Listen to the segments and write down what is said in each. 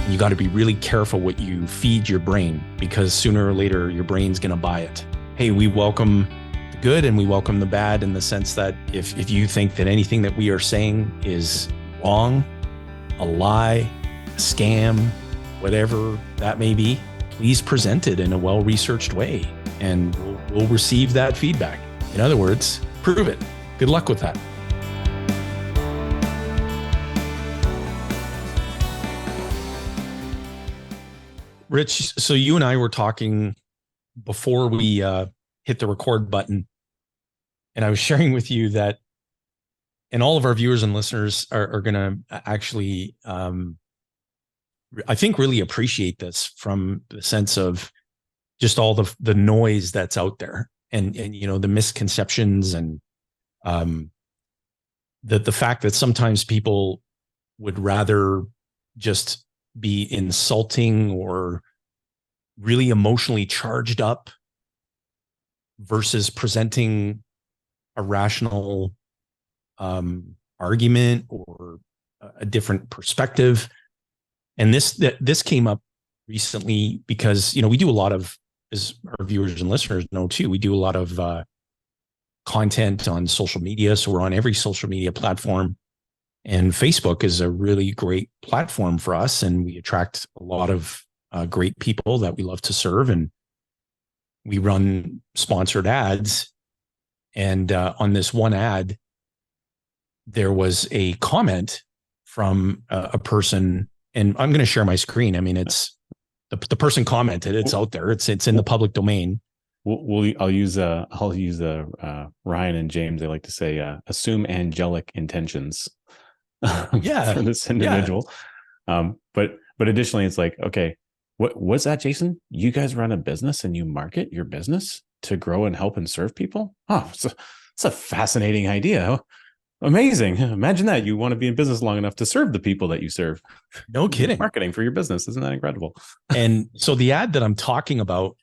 You got to be really careful what you feed your brain, because sooner or later your brain's going to buy it. Hey, we welcome the good and we welcome the bad, in the sense that if you think that anything that we are saying is wrong, a lie, a scam, whatever that may be, please present it in a well-researched way, and we'll receive that feedback. In other words, prove it. Good luck with that. Rich, so you and I were talking before we hit the record button, and I was sharing with you that, and all of our viewers and listeners are going to actually, I think, really appreciate this, from the sense of just all the noise that's out there, and the misconceptions, and the fact that sometimes people would rather just be insulting or really emotionally charged up versus presenting a rational argument or a different perspective. And this came up recently because, we do a lot of, as our viewers and listeners know too, we do a lot of content on social media. So we're on every social media platform. And Facebook is a really great platform for us, and we attract a lot of great people that we love to serve, and we run sponsored ads. And on this one ad, there was a comment from a person, and I'm going to share my screen. I mean, it's the person commented. It's out there. It's in the public domain. I'll use Ryan and James. They like to say, assume angelic intentions. For this individual. But additionally, it's like, okay, what's that, Jayson? You guys run a business and you market your business to grow and help and serve people? Oh, it's a fascinating idea. Amazing. Imagine that. You want to be in business long enough to serve the people that you serve. No kidding. Marketing for your business. Isn't that incredible? And so the ad that I'm talking about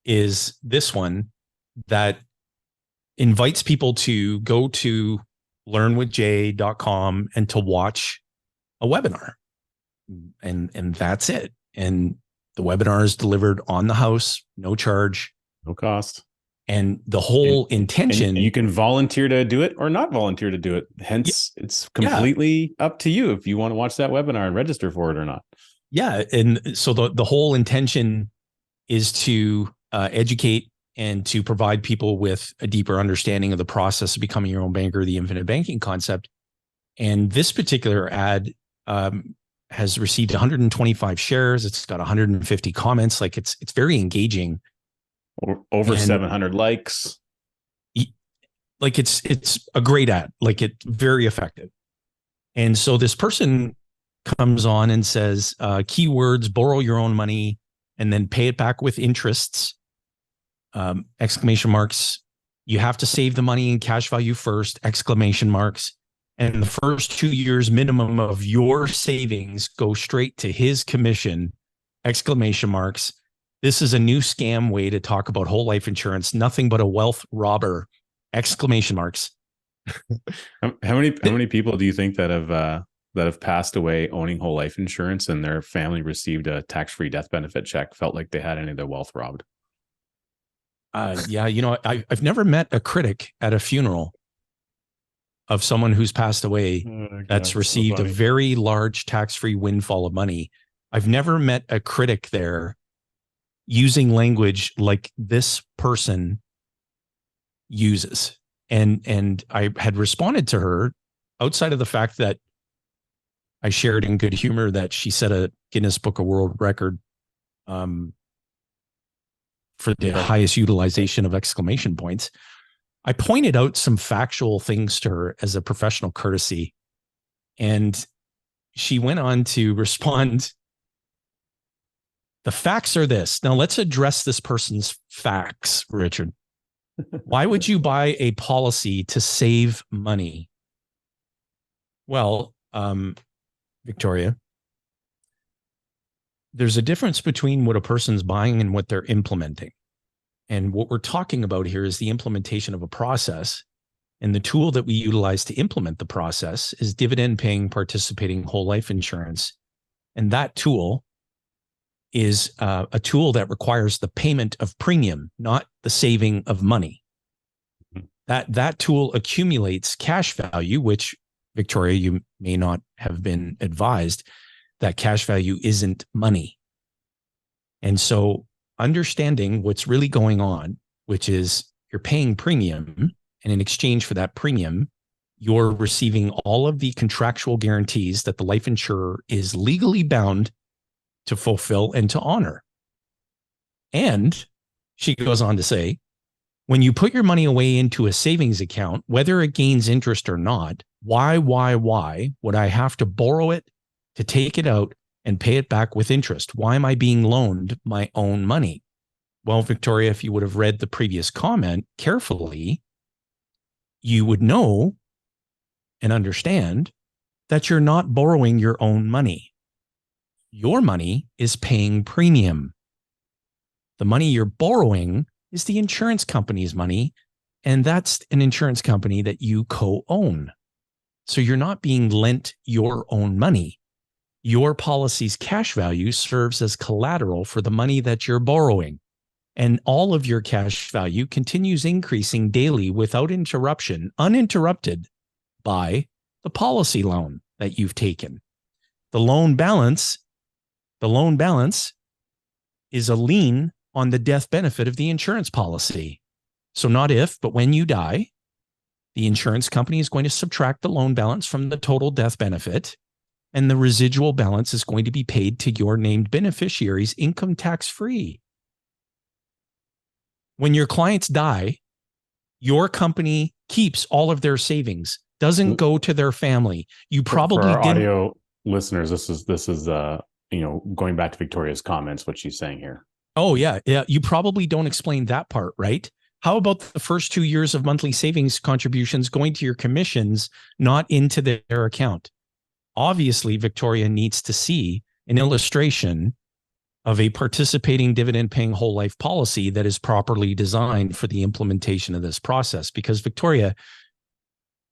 is this one that invites people to go to learnwithjay.com and to watch a webinar, and that's it. And the webinar is delivered on the house, no charge, no cost. And the whole intention, and you can volunteer to do it or not volunteer to do it. Hence, it's completely up to you if you want to watch that webinar and register for it or not. Yeah. And so the whole intention is to educate and to provide people with a deeper understanding of the process of becoming your own banker, the infinite banking concept. And this particular ad has received 125 shares. It's got 150 comments. Like it's very engaging. Over 700 likes. Like it's a great ad. Like it's very effective. And so this person comes on and says, keywords, borrow your own money and then pay it back with interests. Exclamation marks. You have to save the money in cash value first, exclamation marks. And the first 2 years minimum of your savings go straight to his commission, exclamation marks. This is a new scam way to talk about whole life insurance. Nothing but a wealth robber, exclamation marks. How many people do you think that have passed away owning whole life insurance and their family received a tax-free death benefit check, felt like they had any of their wealth robbed? I've never met a critic at a funeral of someone who's passed away that's received a very large tax-free windfall of money. I've never met a critic there using language like this person uses. And I had responded to her outside of the fact that I shared in good humor that she set a Guinness Book of World Record for the highest utilization of exclamation points. I pointed out some factual things to her as a professional courtesy, and she went on to respond. The facts are this. Now let's address this person's facts, Richard. Why would you buy a policy to save money? Well, Victoria, there's a difference between what a person's buying and what they're implementing. And what we're talking about here is the implementation of a process. And the tool that we utilize to implement the process is dividend paying participating whole life insurance. And that tool is a tool that requires the payment of premium, not the saving of money. That tool accumulates cash value, which, Victoria, you may not have been advised that cash value isn't money. And so understanding what's really going on, which is you're paying premium, and in exchange for that premium, you're receiving all of the contractual guarantees that the life insurer is legally bound to fulfill and to honor. And she goes on to say, when you put your money away into a savings account, whether it gains interest or not, why would I have to borrow it to take it out and pay it back with interest? Why am I being loaned my own money? Well, Victoria, if you would have read the previous comment carefully, you would know and understand that you're not borrowing your own money. Your money is paying premium. The money you're borrowing is the insurance company's money, and that's an insurance company that you co-own. So you're not being lent your own money. Your policy's cash value serves as collateral for the money that you're borrowing. And all of your cash value continues increasing daily without interruption, uninterrupted by the policy loan that you've taken. The loan balance is a lien on the death benefit of the insurance policy. So not if, but when you die, the insurance company is going to subtract the loan balance from the total death benefit, and the residual balance is going to be paid to your named beneficiaries income tax free. When your clients die, your company keeps all of their savings, doesn't go to their family. You probably for our audio listeners, this is going back to Victoria's comments, what she's saying here. Oh, yeah. You probably don't explain that part, right? How about the first 2 years of monthly savings contributions going to your commissions, not into their account? Obviously, Victoria needs to see an illustration of a participating dividend-paying whole life policy that is properly designed for the implementation of this process. Because, Victoria,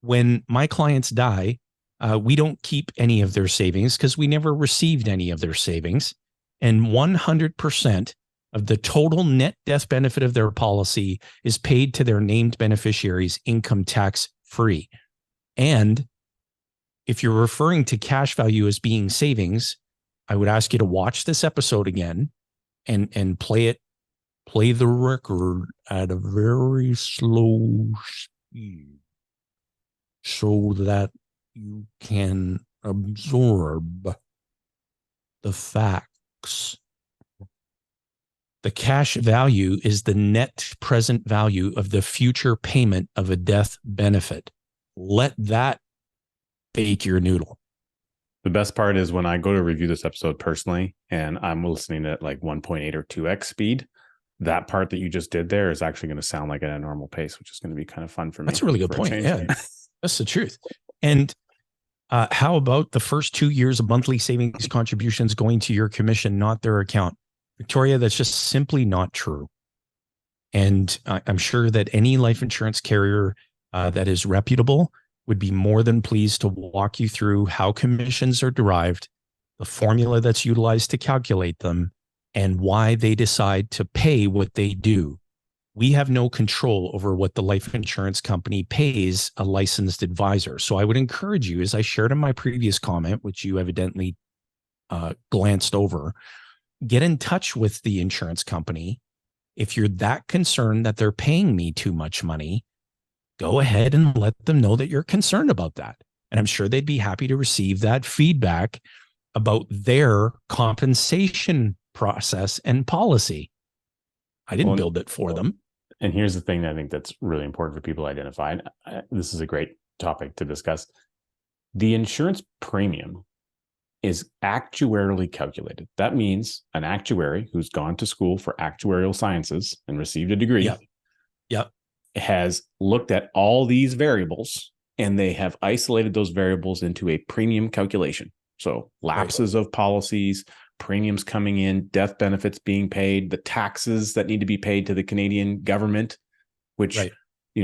when my clients die, we don't keep any of their savings because we never received any of their savings. And 100% of the total net death benefit of their policy is paid to their named beneficiaries income tax free. And if you're referring to cash value as being savings, I would ask you to watch this episode again and play the record at a very slow speed so that you can absorb the facts. The cash value is the net present value of the future payment of a death benefit. Let that bake your noodle. The best part is when I go to review this episode personally and I'm listening at like 1.8 or 2x speed, that part that you just did there is actually going to sound like at a normal pace, which is going to be kind of fun for me. That's a really good point. Yeah, that's the truth. And how about the first 2 years of monthly savings contributions going to your commission, not their account? Victoria, that's just simply not true. And I'm sure that any life insurance carrier that is reputable would be more than pleased to walk you through how commissions are derived, the formula that's utilized to calculate them, and why they decide to pay what they do. We have no control over what the life insurance company pays a licensed advisor. So I would encourage you, as I shared in my previous comment, which you evidently glanced over, get in touch with the insurance company. If you're that concerned that they're paying me too much money, go ahead and let them know that you're concerned about that. And I'm sure they'd be happy to receive that feedback about their compensation process and policy. I didn't build it for them. And here's the thing that I think that's really important for people to identify. And this is a great topic to discuss. The insurance premium is actuarially calculated. That means an actuary who's gone to school for actuarial sciences and received a degree has looked at all these variables, and they have isolated those variables into a premium calculation. So lapses of policies, premiums coming in, death benefits being paid, the taxes that need to be paid to the Canadian government, which,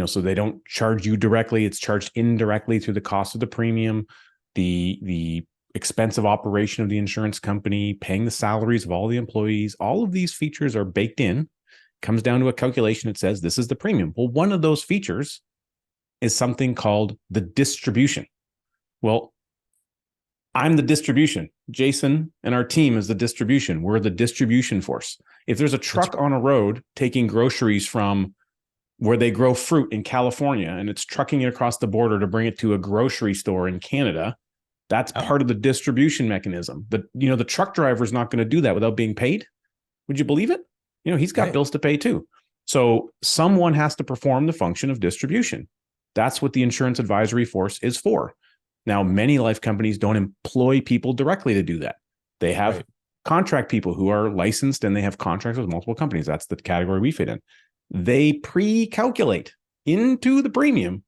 so they don't charge you directly, it's charged indirectly through the cost of the premium, the expensive operation of the insurance company, paying the salaries of all the employees. All of these features are baked in. Comes down to a calculation that says this is the premium. Well, one of those features is something called the distribution. Well, I'm the distribution. Jayson and our team is the distribution. We're the distribution force. If there's a truck on a road taking groceries from where they grow fruit in California and it's trucking it across the border to bring it to a grocery store in Canada, that's part of the distribution mechanism. But, the truck driver is not going to do that without being paid. Would you believe it? He's got bills to pay too. So someone has to perform the function of distribution. That's what the insurance advisory force is for. Now, many life companies don't employ people directly to do that. They have contract people who are licensed and they have contracts with multiple companies. That's the category we fit in. They pre-calculate into the premium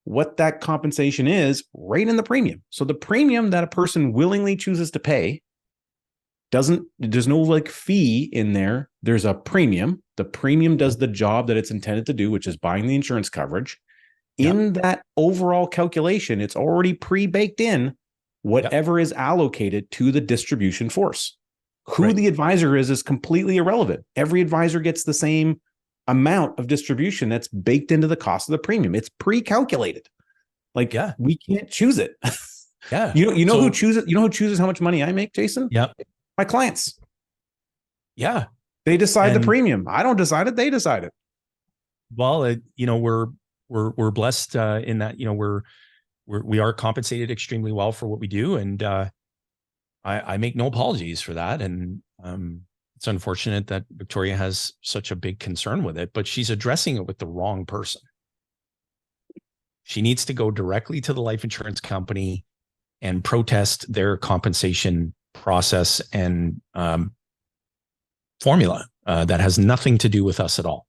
what that compensation is right in the premium. So the premium that a person willingly chooses to pay there's no fee in there. There's a premium. The premium does the job that it's intended to do, which is buying the insurance coverage. In that overall calculation, it's already pre-baked in whatever is allocated to the distribution force. Who the advisor is completely irrelevant. Every advisor gets the same amount of distribution that's baked into the cost of the premium. It's pre-calculated. We can't choose it. Who chooses? You know who chooses how much money I make, Jayson? Yeah. My clients. Yeah. They decide the premium. I don't decide it. They decide it. Well, we're blessed in that, we are compensated extremely well for what we do. And I make no apologies for that. And it's unfortunate that Victoria has such a big concern with it, but she's addressing it with the wrong person. She needs to go directly to the life insurance company and protest their compensation process and formula that has nothing to do with us at all.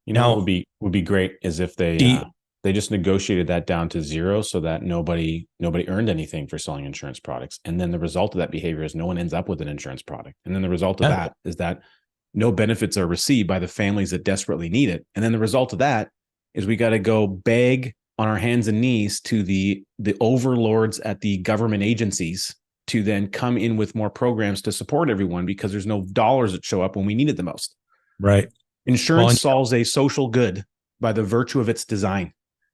What would be great is if they just negotiated that down to zero so that nobody earned anything for selling insurance products. And then the result of that behavior is no one ends up with an insurance product. And then the result of that is that no benefits are received by the families that desperately need it. And then the result of that is we got to go beg on our hands and knees to the overlords at the government agencies to then come in with more programs to support everyone because there's no dollars that show up when we need it the most. Right. Insurance solves a social good by the virtue of its design.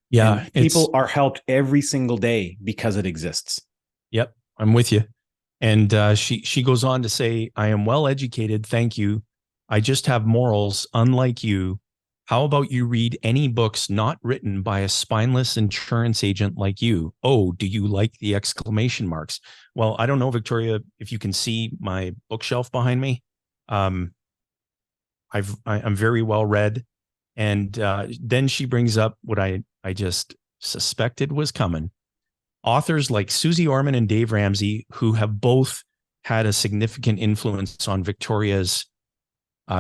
Yeah. And people are helped every single day because it exists. Yep. I'm with you. And she goes on to say, I am well educated. Thank you. I just have morals, unlike you. How about you read any books not written by a spineless insurance agent like you? Oh, do you like the exclamation marks? Well, I don't know, Victoria, if you can see my bookshelf behind me. I'm very well read. And then she brings up what I just suspected was coming. Authors like Susie Orman and Dave Ramsey, who have both had a significant influence on Victoria's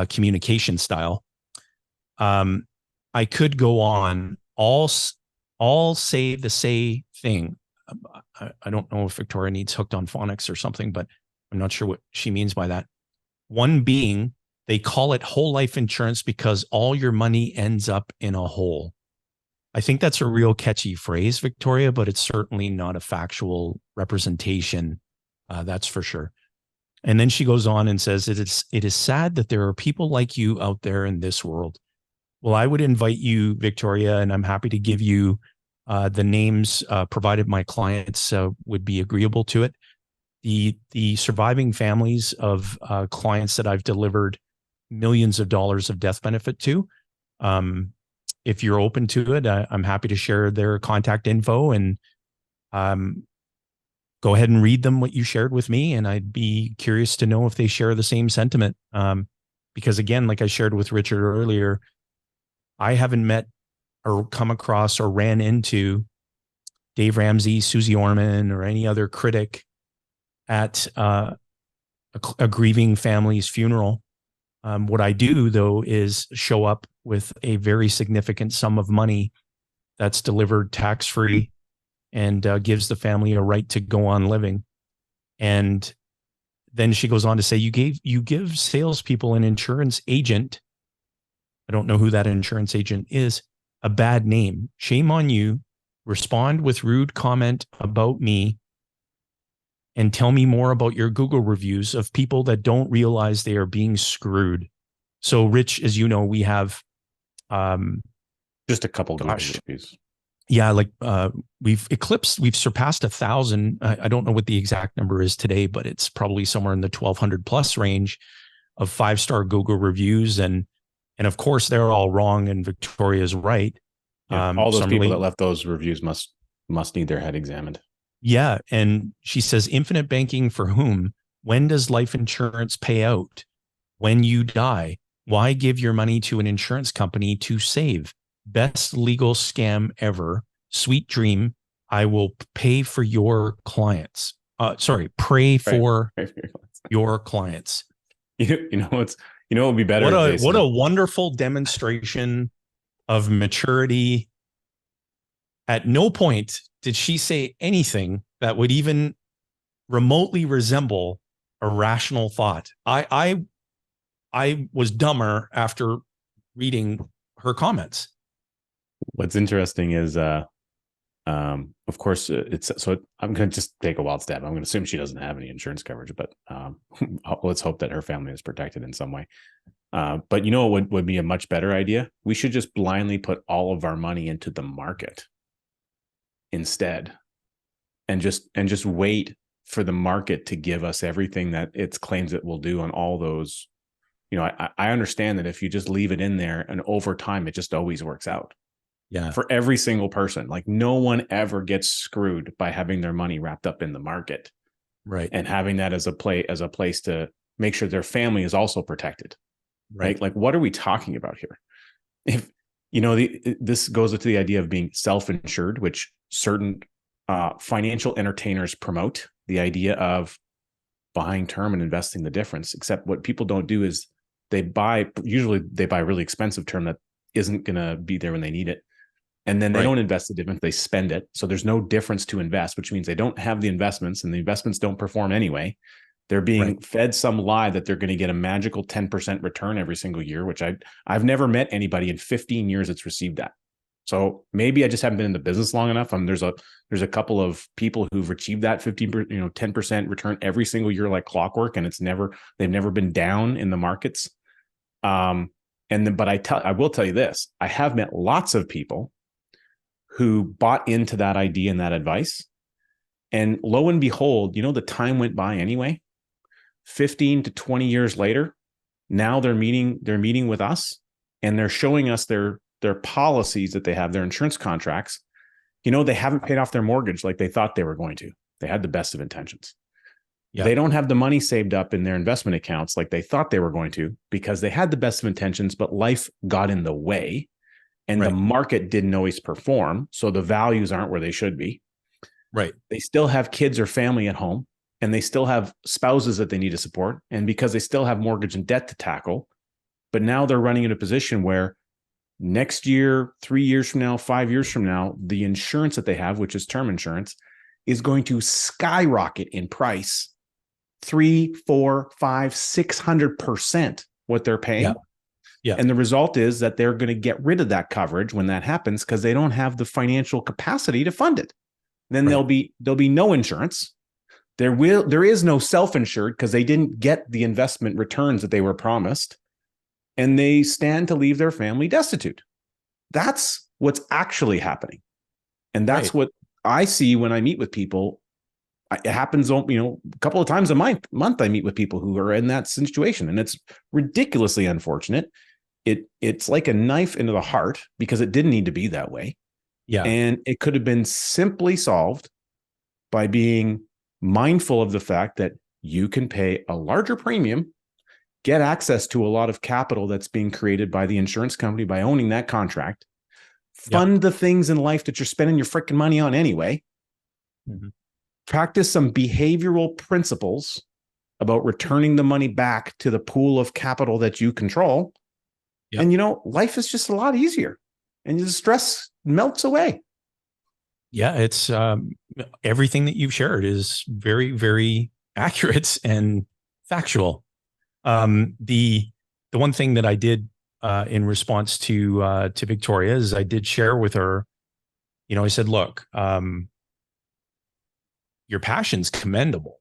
communication style. I could go on, all say the same thing. I don't know if Victoria needs hooked on phonics or something, but I'm not sure what she means by that. One being, they call it whole life insurance because all your money ends up in a hole. I think that's a real catchy phrase, Victoria, but it's certainly not a factual representation. That's for sure. And then she goes on and says, it is sad that there are people like you out there in this world. Well, I would invite you, Victoria, and I'm happy to give you the names provided my clients would be agreeable to it. The surviving families of clients that I've delivered millions of dollars of death benefit to. If you're open to it, I'm happy to share their contact info and go ahead and read them, what you shared with me. And I'd be curious to know if they share the same sentiment. Because again, like I shared with Richard earlier, I haven't met or come across or ran into Dave Ramsey, Susie Orman, or any other critic at a grieving family's funeral. What I do, though, is show up with a very significant sum of money that's delivered tax-free and gives the family a right to go on living. And then she goes on to say, you give salespeople an insurance agent, I don't know who that insurance agent is, a bad name. Shame on you. Respond with rude comment about me and tell me more about your Google reviews of people that don't realize they are being screwed. So, Rich, as you know, we have just a couple Google reviews. Yeah, like we've surpassed 1,000. I don't know what the exact number is today, but it's probably somewhere in the 1,200 plus range of 5-star Google reviews, and of course they're all wrong and Victoria's right. Yeah, all those people that left those reviews must need their head examined. Yeah, and she says, infinite banking for whom? When does life insurance pay out? When you die? Why give your money to an insurance company to save? Best legal scam ever. Sweet dream. I will pay for your clients. Pray for your clients. You know what would be better? What a wonderful demonstration of maturity. At no point did she say anything that would even remotely resemble a rational thought. I was dumber after reading her comments. What's interesting is, of course, I'm going to just take a wild stab. I'm going to assume she doesn't have any insurance coverage, but let's hope that her family is protected in some way. But you know what would be a much better idea? We should just blindly put all of our money into the market instead, and just wait for the market to give us everything that it claims it will do on all those. You know, I understand that if you just leave it in there and over time, it just always works out. Yeah. For every single person, like no one ever gets screwed by having their money wrapped up in the market. Right. And having that as a place to make sure their family is also protected. Right. Like what are we talking about here? If, this goes into the idea of being self-insured, which certain financial entertainers promote, the idea of buying term and investing the difference. Except what people don't do is they buy really expensive term that isn't going to be there when they need it. And then they don't invest the difference, they spend it. So there's no difference to invest, which means they don't have the investments, and the investments don't perform anyway. They're being fed some lie that they're going to get a magical 10% return every single year, which I've never met anybody in 15 years that's received that. So maybe I just haven't been in the business long enough. There's a couple of people who've achieved that 10% return every single year like clockwork, and they've never been down in the markets. But I will tell you this: I have met lots of people who bought into that idea and that advice, and lo and behold, the time went by anyway. 15 to 20 years later, now they're meeting with us, and they're showing us their policies that they have, their insurance contracts. They haven't paid off their mortgage like they thought they were going to. They had the best of intentions. Yeah. They don't have the money saved up in their investment accounts like they thought they were going to, because they had the best of intentions, but life got in the way, and the market didn't always perform. So the values aren't where they should be. Right. They still have kids or family at home, and they still have spouses that they need to support. And because they still have mortgage and debt to tackle, but now they're running in a position where next year, 3 years from now, 5 years from now, the insurance that they have, which is term insurance, is going to skyrocket in price 3, 4, 5, 600% what they're paying. Yeah. Yeah. And the result is that they're going to get rid of that coverage when that happens, because they don't have the financial capacity to fund it. Then there'll be no insurance. There is no self-insured, because they didn't get the investment returns that they were promised, and they stand to leave their family destitute. That's what's actually happening. And that's what I see when I meet with people. It happens, a couple of times a month I meet with people who are in that situation, and it's ridiculously unfortunate. It's like a knife into the heart, because it didn't need to be that way. Yeah. And it could have been simply solved by being mindful of the fact that you can pay a larger premium, get access to a lot of capital that's being created by the insurance company by owning that contract, fund the things in life that you're spending your freaking money on anyway, practice some behavioral principles about returning the money back to the pool of capital that you control. And, life is just a lot easier, and the stress melts away. Yeah, it's everything that you've shared is very, very accurate and factual. The one thing that I did in response to Victoria is I did share with her, I said, look, your passion's commendable.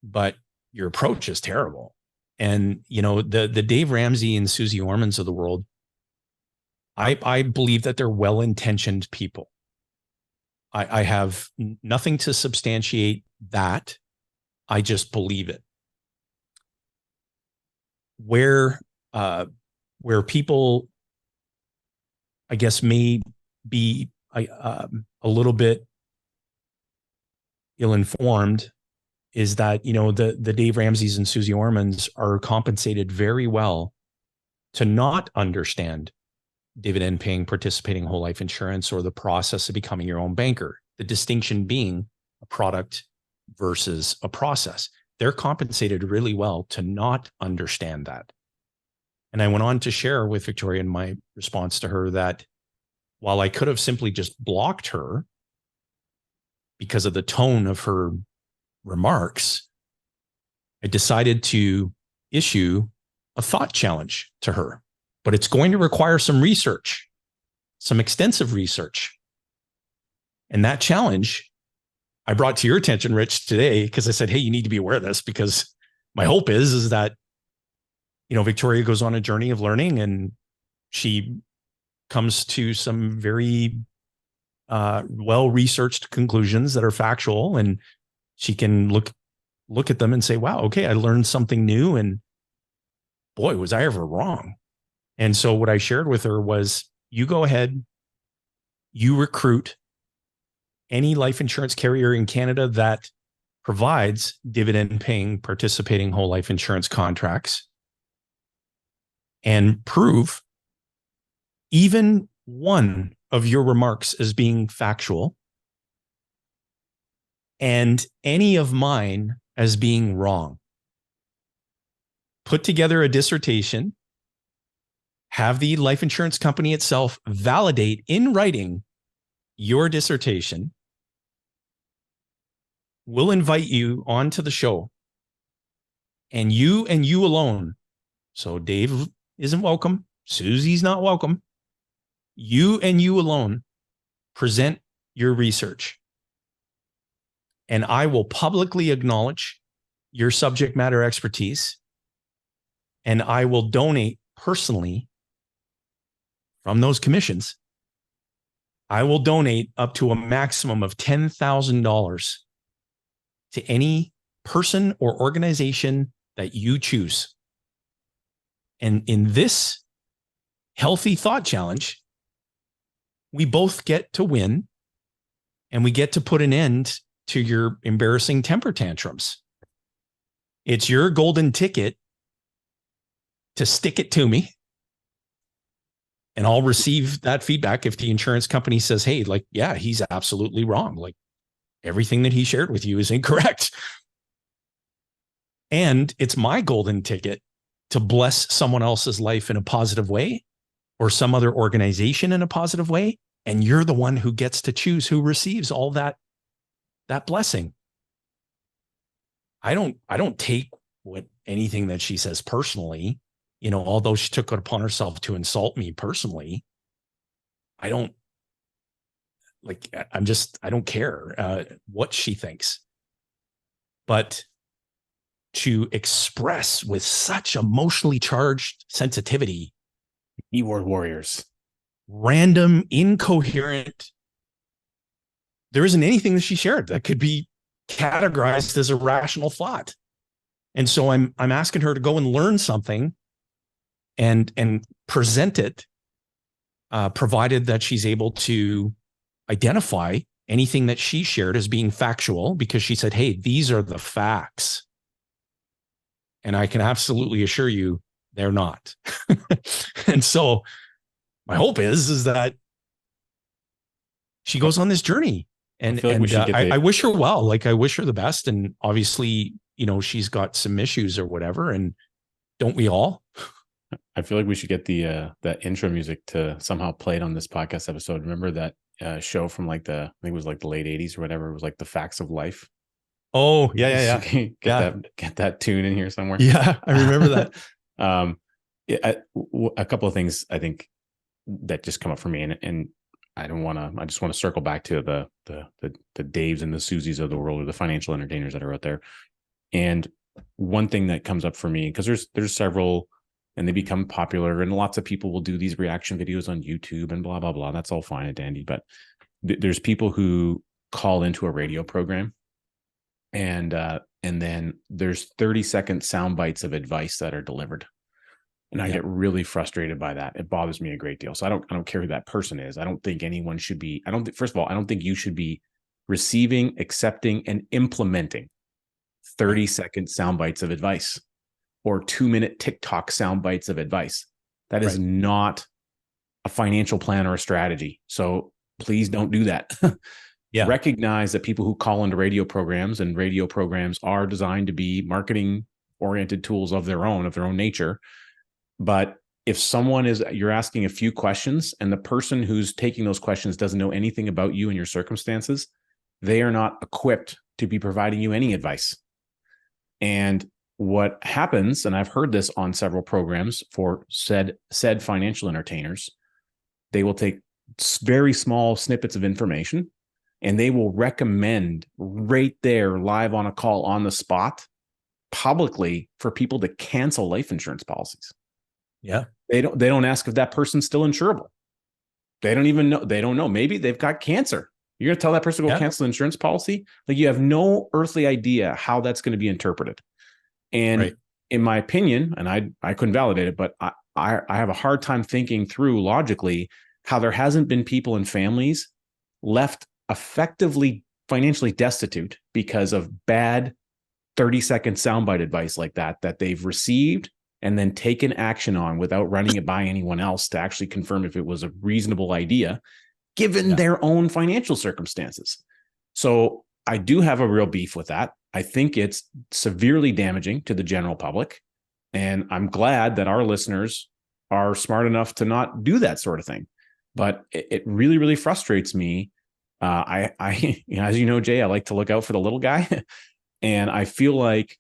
but your approach is terrible. And, the Dave Ramsey and Susie Ormans of the world, I believe that they're well-intentioned people. I have nothing to substantiate that. I just believe it. Where people, I guess, may be a little bit ill-informed is that, the Dave Ramseys and Susie Ormans are compensated very well to not understand dividend paying participating whole life insurance or the process of becoming your own banker. The distinction being a product versus a process. They're compensated really well to not understand that. And I went on to share with Victoria in my response to her that while I could have simply just blocked her because of the tone of her remarks, I decided to issue a thought challenge to her. But it's going to require some research, some extensive research. And that challenge I brought to your attention, Rich, today, because I said, hey, you need to be aware of this, because my hope is that, Victoria goes on a journey of learning and she comes to some very well-researched conclusions that are factual, and she can look at them and say, wow, okay, I learned something new. And boy, was I ever wrong. And so what I shared with her was, you go ahead, you recruit any life insurance carrier in Canada that provides dividend paying participating whole life insurance contracts, and prove even one of your remarks as being factual and any of mine as being wrong. Put together a dissertation, have the life insurance company itself validate in writing your dissertation. We'll invite you onto the show, and you alone. So Dave isn't welcome. Susie's not welcome. You and you alone present your research, and I will publicly acknowledge your subject matter expertise, and I will donate personally from those commissions. I will donate up to a maximum of $10,000 to any person or organization that you choose. And in this healthy thought challenge, we both get to win, and we get to put an end to your embarrassing temper tantrums. It's your golden ticket to stick it to me, and I'll receive that feedback if the insurance company says, hey, yeah, he's absolutely wrong. Everything that he shared with you is incorrect. And it's my golden ticket to bless someone else's life in a positive way, or some other organization in a positive way. And you're the one who gets to choose who receives all that blessing. I don't take anything that she says personally, although she took it upon herself to insult me personally. I don't care what she thinks. But to express with such emotionally charged sensitivity, keyword warriors, random, incoherent, there isn't anything that she shared that could be categorized as a rational thought. And so I'm asking her to go and learn something and present it, provided that she's able to identify anything that she shared as being factual, because she said, hey, these are the facts. And I can absolutely assure you they're not. And so my hope is that she goes on this journey, and I wish her well. I wish her the best. And obviously, she's got some issues or whatever. And don't we all? I feel like we should get that intro music to somehow play it on this podcast episode. Remember that show from I think it was the late 80s or whatever. It was The Facts of Life. Oh, yeah. Get that tune in here somewhere. Yeah, I remember that. A couple of things I think that just come up for me, and I just want to circle back to the Daves and the Susies of the world, or the financial entertainers that are out there. And one thing that comes up for me, because there's several, and they become popular, and lots of people will do these reaction videos on YouTube and blah, blah, blah. That's all fine and dandy. But there's people who call into a radio program, and then there's 30-second sound bites of advice that are delivered. And I get really frustrated by that. It bothers me a great deal. So I don't care who that person is. I don't think anyone should be, first of all, I don't think you should be receiving, accepting, and implementing 30-second sound bites of advice or 2-minute TikTok sound bites of advice. That is not a financial plan or a strategy. So please don't do that. Recognize that people who call into radio programs, and radio programs are designed to be marketing oriented tools of their own nature. But if you're asking a few questions and the person who's taking those questions doesn't know anything about you and your circumstances, they are not equipped to be providing you any advice. And what happens, and I've heard this on several programs for said financial entertainers, they will take very small snippets of information and they will recommend right there live on a call on the spot publicly for people to cancel life insurance policies. Yeah. They don't ask if that person's still insurable. They don't even know. They don't know. Maybe they've got cancer. You're going to tell that person to go cancel an insurance policy? Like, you have no earthly idea how that's going to be interpreted. And in my opinion, and I couldn't validate it, but I have a hard time thinking through logically how there hasn't been people and families left effectively financially destitute because of bad 30-second soundbite advice like that they've received and then taken action on without running it by anyone else to actually confirm if it was a reasonable idea, given their own financial circumstances. So I do have a real beef with that. I think it's severely damaging to the general public. And I'm glad that our listeners are smart enough to not do that sort of thing. But it really, really frustrates me. I as you know, Jay, I like to look out for the little guy. And I feel like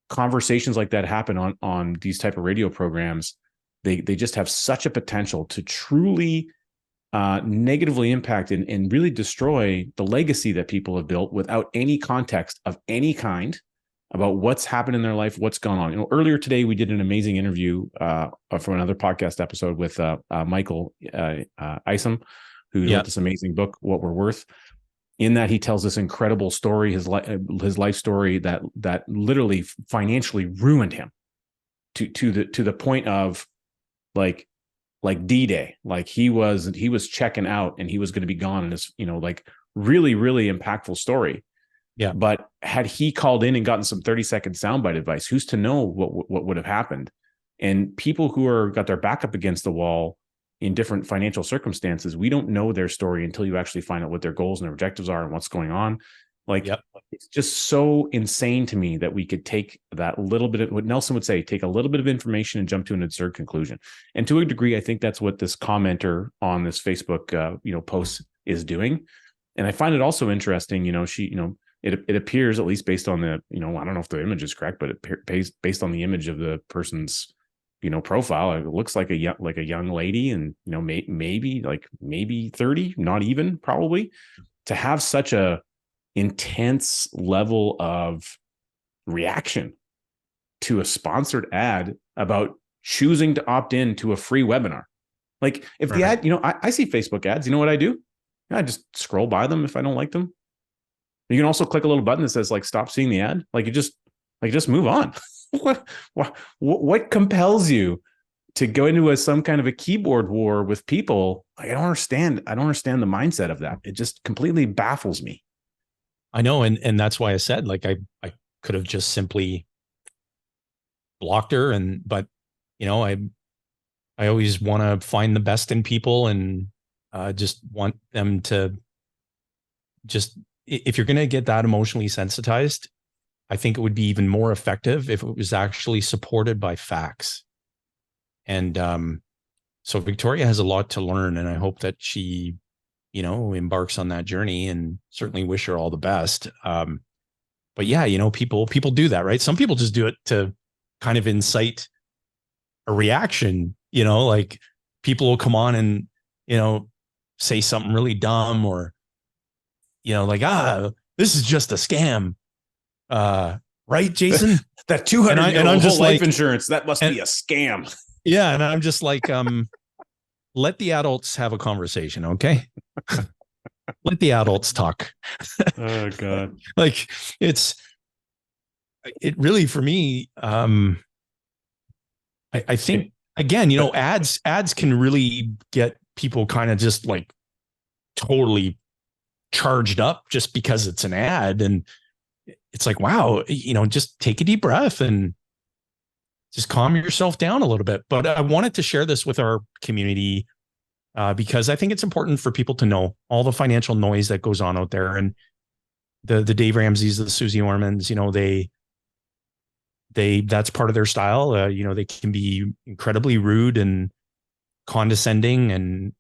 conversations like that happen on these type of radio programs. They just have such a potential to truly negatively impact and really destroy the legacy that people have built without any context of any kind about what's happened in their life, what's gone on. You know, earlier today, we did an amazing interview from another podcast episode with Michael Isom, who wrote this amazing book, What We're Worth. In that, he tells this incredible story, his life story that literally financially ruined him to the point of like D-Day. Like he was checking out and he was going to be gone. And this, like really, really impactful story. Yeah. But had he called in and gotten some 30-second soundbite advice, who's to know what would have happened? And people who got their back up against the wall in different financial circumstances, we don't know their story until you actually find out what their goals and their objectives are and what's going on. Like, it's just so insane to me that we could take that little bit of what Nelson would say, take a little bit of information and jump to an absurd conclusion. And to a degree, I think that's what this commenter on this Facebook, post is doing. And I find it also interesting, it appears, at least based on the, I don't know if the image is correct, but it based on the image of the person's, profile, it looks like a young lady, and maybe 30, not even, probably, to have such a intense level of reaction to a sponsored ad about choosing to opt in to a free webinar. Like, if the ad, I see Facebook ads, you know what I do? I just scroll by them if I don't like them. You can also click a little button that says stop seeing the ad. You just move on. What compels you to go into some kind of a keyboard war with people? I don't understand the mindset of that. It just completely baffles me. I know. And that's why I said, I could have just simply blocked her. But I always want to find the best in people and just want them to if you're going to get that emotionally sensitized, I think it would be even more effective if it was actually supported by facts. And so Victoria has a lot to learn, and I hope that she, embarks on that journey, and certainly wish her all the best. But yeah, people do that, right? Some people just do it to kind of incite a reaction, like people will come on and, say something really dumb, or, this is just a scam. right, Jayson? That 200 and I'm just life like, insurance, that must be a scam. Yeah. And I'm just like, let the adults have a conversation. Okay. Let the adults talk. Oh God. Like it really, for me, I think again, ads can really get people kind of just like totally charged up just because it's an ad. And it's like, wow, just take a deep breath and just calm yourself down a little bit. But I wanted to share this with our community because I think it's important for people to know all the financial noise that goes on out there. And the Dave Ramsey's, the Susie Ormans, that's part of their style. They can be incredibly rude and condescending, and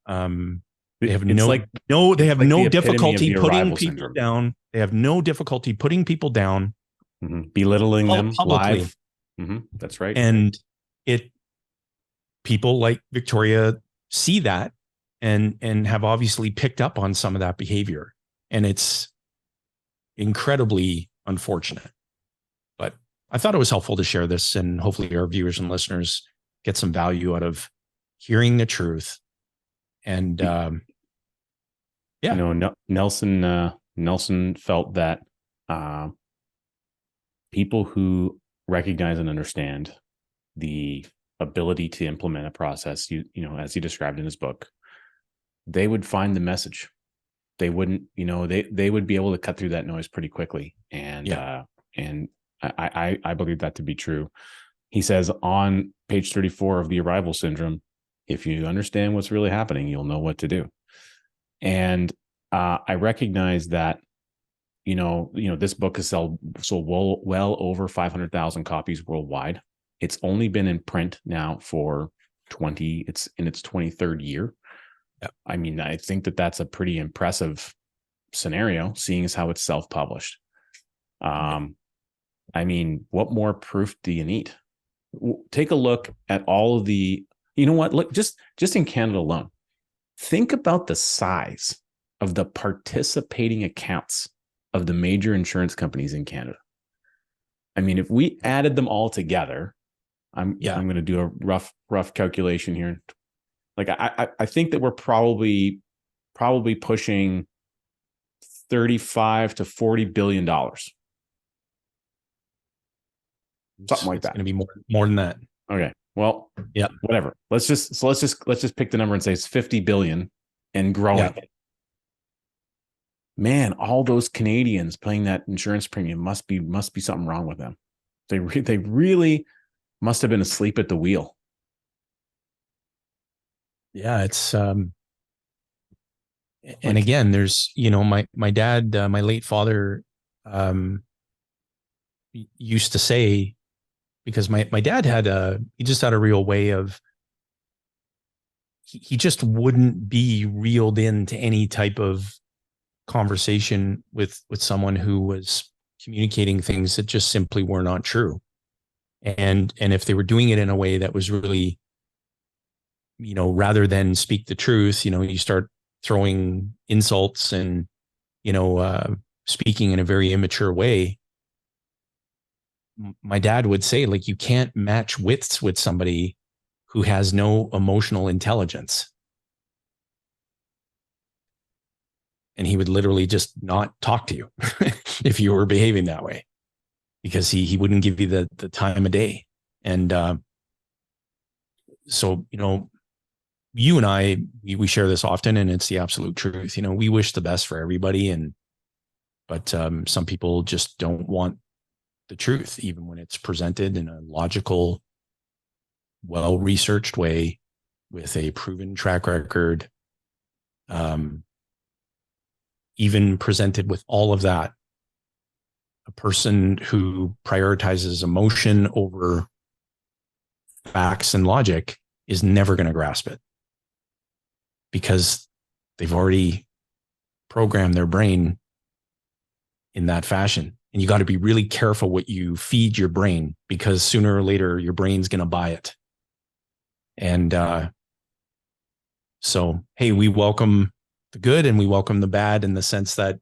they have no difficulty putting people down. They have no difficulty putting people down, belittling them publicly. Live. That's right. And people like Victoria see that and have obviously picked up on some of that behavior, and it's incredibly unfortunate. But I thought it was helpful to share this, and hopefully our viewers and listeners get some value out of hearing the truth. And Nelson felt that people who recognize and understand the ability to implement a process, as he described in his book, they would find the message. They wouldn't, they would be able to cut through that noise pretty quickly. And I believe that to be true. He says on page 34 of The Arrival Syndrome, if you understand what's really happening, you'll know what to do. And I recognize that, this book has sold well over 500,000 copies worldwide. It's only been in print now for it's in its 23rd year. Yep. I mean, I think that's a pretty impressive scenario, seeing as how it's self-published. I mean, what more proof do you need? Take a look at all of the, look, just in Canada alone, think about the size of the participating accounts of the major insurance companies in Canada. I mean, if we added them all together, I'm going to do a rough calculation here. Like I think that we're probably pushing $35 to $40 billion. Something like that. It's going to be more than that. Okay. Well, yeah, whatever. Let's just pick the number and say it's 50 billion and growing. Yeah. Man, all those Canadians paying that insurance premium must be something wrong with them. They really must have been asleep at the wheel. Yeah, it's and again, there's my dad, my late father, used to say, because my dad he just had a real way of, he just wouldn't be reeled into any type of conversation with someone who was communicating things that just simply were not true. And if they were doing it in a way that was really, rather than speak the truth, you start throwing insults and, speaking in a very immature way. My dad would say, like, you can't match wits with somebody who has no emotional intelligence. And he would literally just not talk to you if you were behaving that way, because he wouldn't give you the time of day. And so, you and I, we share this often, and it's the absolute truth. We wish the best for everybody, but some people just don't want the truth, even when it's presented in a logical, well-researched way with a proven track record. Even presented with all of that, a person who prioritizes emotion over facts and logic is never going to grasp it, because they've already programmed their brain in that fashion. And you got to be really careful what you feed your brain, because sooner or later your brain's going to buy it. And so, hey, we welcome the good and we welcome the bad, in the sense that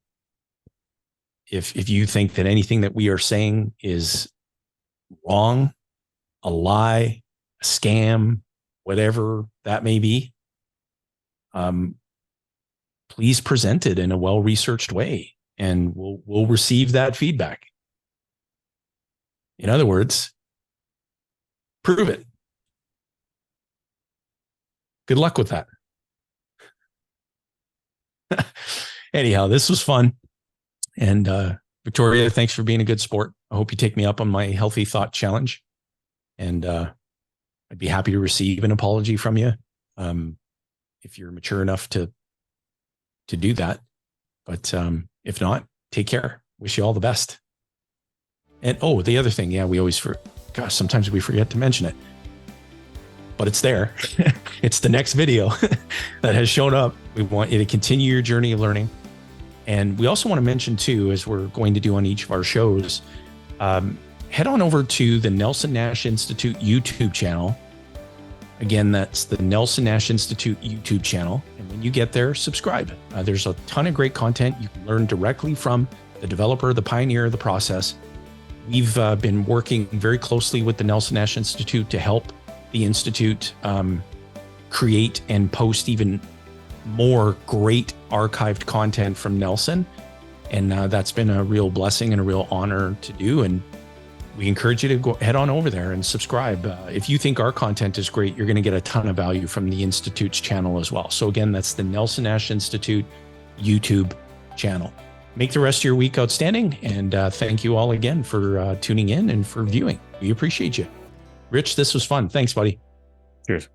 If you think that anything that we are saying is wrong, a lie, a scam, whatever that may be, please present it in a well-researched way, and we'll receive that feedback. In other words, prove it. Good luck with that. Anyhow, this was fun. And Victoria, thanks for being a good sport. I hope you take me up on my healthy thought challenge. And I'd be happy to receive an apology from you if you're mature enough to do that. But if not, take care. Wish you all the best. And the other thing, we always sometimes we forget to mention it, but it's there. It's the next video that has shown up. We want you to continue your journey of learning. And we also want to mention too, as we're going to do on each of our shows, head on over to the Nelson Nash Institute YouTube channel. Again, that's the Nelson Nash Institute YouTube channel. And when you get there, subscribe. There's a ton of great content. You can learn directly from the developer, the pioneer of the process. We've been working very closely with the Nelson Nash Institute to help the Institute create and post even more great archived content from Nelson. And that's been a real blessing and a real honor to do. And we encourage you to head on over there and subscribe. If you think our content is great, you're going to get a ton of value from the Institute's channel as well. So again, that's the Nelson Nash Institute YouTube channel. Make the rest of your week outstanding. And thank you all again for tuning in and for viewing. We appreciate you. Rich, this was fun. Thanks, buddy. Cheers.